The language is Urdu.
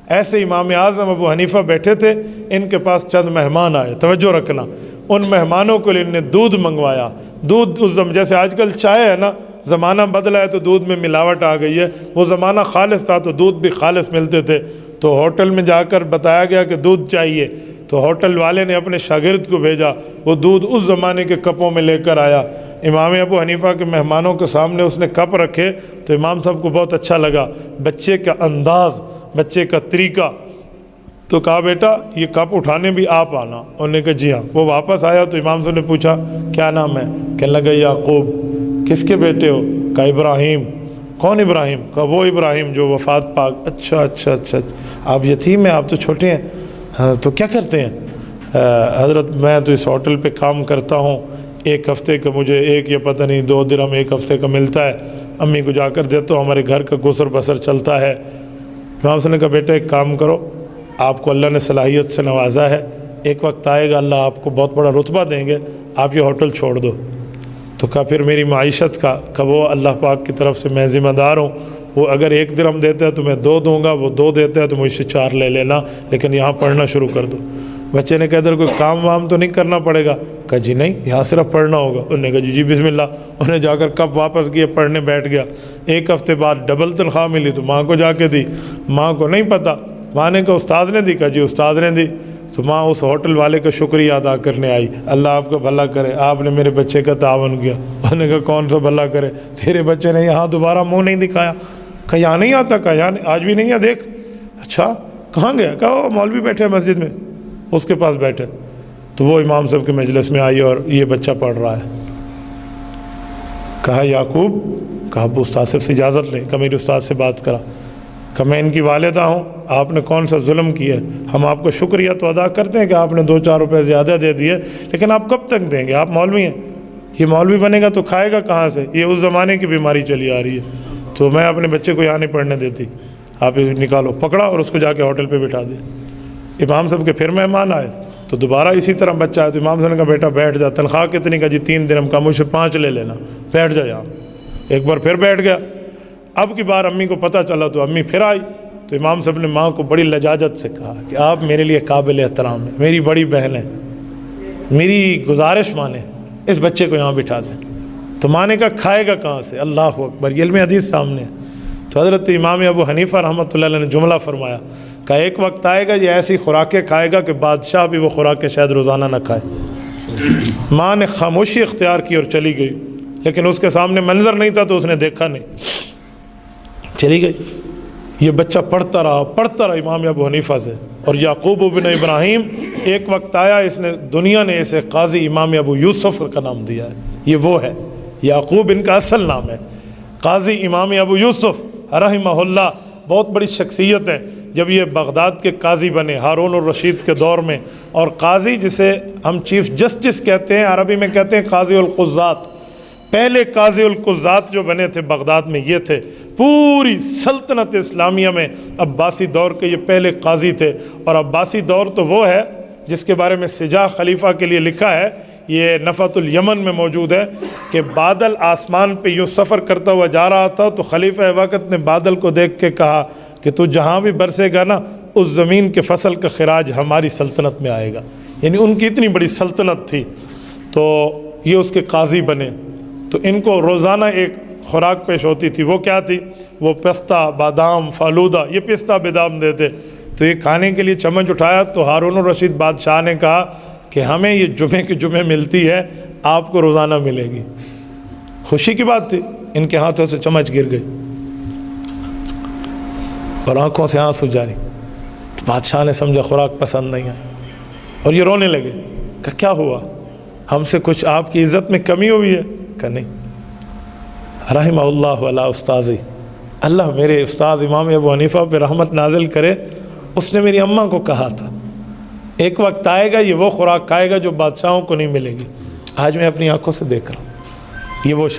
ایسے امام اعظم ابو حنیفہ بیٹھے تھے، ان کے پاس چند مہمان آئے، توجہ رکھنا، ان مہمانوں کے لیے انہوں نے دودھ منگوایا۔ دودھ اس جیسے آج کل چائے ہے نا، زمانہ بدلا ہے تو دودھ میں ملاوٹ آ گئی ہے، وہ زمانہ خالص تھا تو دودھ بھی خالص ملتے تھے۔ تو ہوٹل میں جا کر بتایا گیا کہ دودھ چاہیے، تو ہوٹل والے نے اپنے شاگرد کو بھیجا، وہ دودھ اس زمانے کے کپوں میں لے کر آیا۔ امام ابو حنیفہ کے مہمانوں کے سامنے اس نے کپ رکھے تو امام صاحب کو بہت اچھا لگا، بچے کا انداز، بچے کا طریقہ، تو کہا بیٹا یہ کپ اٹھانے بھی آپ آنا۔ انہوں نے کہا جی ہاں۔ وہ واپس آیا تو امام صاحب نے پوچھا کیا نام ہے؟ کہنے لگا یعقوب۔ کس کے بیٹے ہو؟ کہا ابراہیم۔ کون ابراہیم؟ کہا وہ ابراہیم جو وفات پاک۔ اچھا اچھا اچھا آپ یتیم ہیں، آپ تو چھوٹے ہیں، ہاں تو کیا کرتے ہیں؟ حضرت میں تو اس ہوٹل پہ کام کرتا ہوں، ایک ہفتے کا مجھے ایک یا پتہ نہیں 2 درہم ایک ہفتے کا ملتا ہے، امی کو جا کر دیتا ہوں، ہمارے گھر کا گزر بسر چلتا ہے۔ امام صاحب نے کہا بیٹا ایک کام کرو، آپ کو اللہ نے صلاحیت سے نوازا ہے، ایک وقت آئے گا اللہ آپ کو بہت بڑا رتبہ دیں گے، آپ یہ ہوٹل چھوڑ دو۔ تو کہا پھر میری معیشت کا، کہ وہ اللہ پاک کی طرف سے میں ذمہ دار ہوں، وہ اگر 1 درہم دیتا ہے تو میں 2 دوں گا، وہ 2 دیتا ہے تو مجھ سے 4 لے لینا، لیکن یہاں پڑھنا شروع کر دو۔ بچے نے کہا ادھر کوئی کام وام تو نہیں کرنا پڑے گا؟ کہا جی نہیں، یہاں صرف پڑھنا ہوگا۔ انہوں نے کہا جی بسم اللہ۔ انہوں نے جا کر کب واپس کیا، پڑھنے بیٹھ گیا۔ 1 ہفتے بعد ڈبل تنخواہ ملی تو ماں کو جا کے دی، ماں کو نہیں پتہ، ماں نے کہا استاد نے دی؟ کہا جی استاد نے دی۔ تو ماں اس ہوٹل والے کا شکریہ ادا کرنے آئی، اللہ آپ کا بھلا کرے، آپ نے میرے بچے کا تعاون کیا۔ انہوں نے کہا کون سا بھلا کرے، تیرے بچے نے یہاں دوبارہ منہ نہیں دکھایا۔ کہا یہاں نہیں آتا؟ کہا یہاں آج بھی نہیں ہے، دیکھ۔ اچھا کہاں گیا؟ کہا وہ مولوی بیٹھے ہیں مسجد میں، اس کے پاس بیٹھے۔ تو وہ امام صاحب کے مجلس میں آئی اور یہ بچہ پڑھ رہا ہے۔ کہا یعقوب، کہا ابو استاد سے اجازت لیں، کہ میرے استاد سے بات کرا، کہ میں ان کی والدہ ہوں، آپ نے کون سا ظلم کیا ہے، ہم آپ کو شکریہ تو ادا کرتے ہیں کہ آپ نے 2-4 روپے زیادہ دے دیے، لیکن آپ کب تک دیں گے؟ آپ مولوی ہیں، یہ مولوی بنے گا تو کھائے گا کہاں سے؟ یہ اس زمانے کی بیماری چلی آ رہی ہے، تو میں اپنے بچے کو یہاں نہیں پڑھنے دیتی، آپ اسے نکالو۔ پکڑا اور اس کو جا کے ہوٹل پہ بٹھا دیا۔ امام صاحب کے پھر مہمان آئے تو دوبارہ اسی طرح بچہ آیا تو امام صاحب نے کہا بیٹا بیٹھ جا، تنخواہ کتنی؟ کا جی 3 درہم کا، مجھ سے 5 لے لینا، بیٹھ جا یہاں۔ ایک بار پھر بیٹھ گیا۔ اب کی بار امی کو پتہ چلا تو امی پھر آئی تو امام صاحب نے ماں کو بڑی لجاجت سے کہا کہ آپ میرے لیے قابل احترام ہیں، میری بڑی بہن ہے، میری گزارش مانیں، اس بچے کو یہاں بٹھا دیں۔ تو ماں نے کہا کھائے گا کہاں سے؟ اللہ اکبر، یہ علم حدیث سامنے ہے۔ تو حضرت امام ابو حنیفہ رحمۃ اللہ علیہ نے جملہ فرمایا کہ ایک وقت آئے گا یہ ایسی خوراکیں کھائے گا کہ بادشاہ بھی وہ خوراکیں شاید روزانہ نہ کھائے۔ ماں نے خاموشی اختیار کی اور چلی گئی، لیکن اس کے سامنے منظر نہیں تھا تو اس نے دیکھا نہیں، چلی گئی۔ یہ بچہ پڑھتا رہا امام ابو حنیفہ سے، اور یعقوب بن ابراہیم ایک وقت آیا، اس نے دنیا نے اسے قاضی امام ابو یوسف کا نام دیا ہے، یہ وہ ہے، یعقوب ان کا اصل نام ہے، قاضی امام ابو یوسف رحمہ اللہ، بہت بڑی شخصیت ہے۔ جب یہ بغداد کے قاضی بنے ہارون الرشید کے دور میں، اور قاضی جسے ہم چیف جسٹس کہتے ہیں، عربی میں کہتے ہیں قاضی القضات، پہلے قاضی القضات جو بنے تھے بغداد میں یہ تھے، پوری سلطنت اسلامیہ میں عباسی دور کے یہ پہلے قاضی تھے۔ اور عباسی دور تو وہ ہے جس کے بارے میں سجا خلیفہ کے لیے لکھا ہے، یہ نفحۃ الیمن میں موجود ہے، کہ بادل آسمان پہ یوں سفر کرتا ہوا جا رہا تھا تو خلیفہ وقت نے بادل کو دیکھ کے کہا کہ تو جہاں بھی برسے گا نا، اس زمین کے فصل کا خراج ہماری سلطنت میں آئے گا، یعنی ان کی اتنی بڑی سلطنت تھی۔ تو یہ اس کے قاضی بنے، تو ان کو روزانہ ایک خوراک پیش ہوتی تھی، وہ کیا تھی؟ وہ پستہ، بادام، فالودہ، یہ پستہ بادام دیتے۔ تو یہ کھانے کے لیے چمچ اٹھایا تو ہارون الرشید بادشاہ نے کہا کہ ہمیں یہ جمعے کے جمعے ملتی ہے، آپ کو روزانہ ملے گی۔ خوشی کی بات تھی، ان کے ہاتھوں سے چمچ گر گئی اور آنکھوں سے آنسو جاری۔ تو بادشاہ نے سمجھا خوراک پسند نہیں آئی اور یہ رونے لگے، کہ کیا ہوا، ہم سے کچھ آپ کی عزت میں کمی ہوئی ہے؟ کہ نہیں۔ رحمہ اللہ علی استاذی، اللہ میرے استاذ امام ابو حنیفہ پہ رحمت نازل کرے، اس نے میری اماں کو کہا تھا ایک وقت آئے گا یہ وہ خوراک کھائے گا جو بادشاہوں کو نہیں ملے گی۔ آج میں اپنی آنکھوں سے دیکھ رہا ہوں، یہ وہ شخص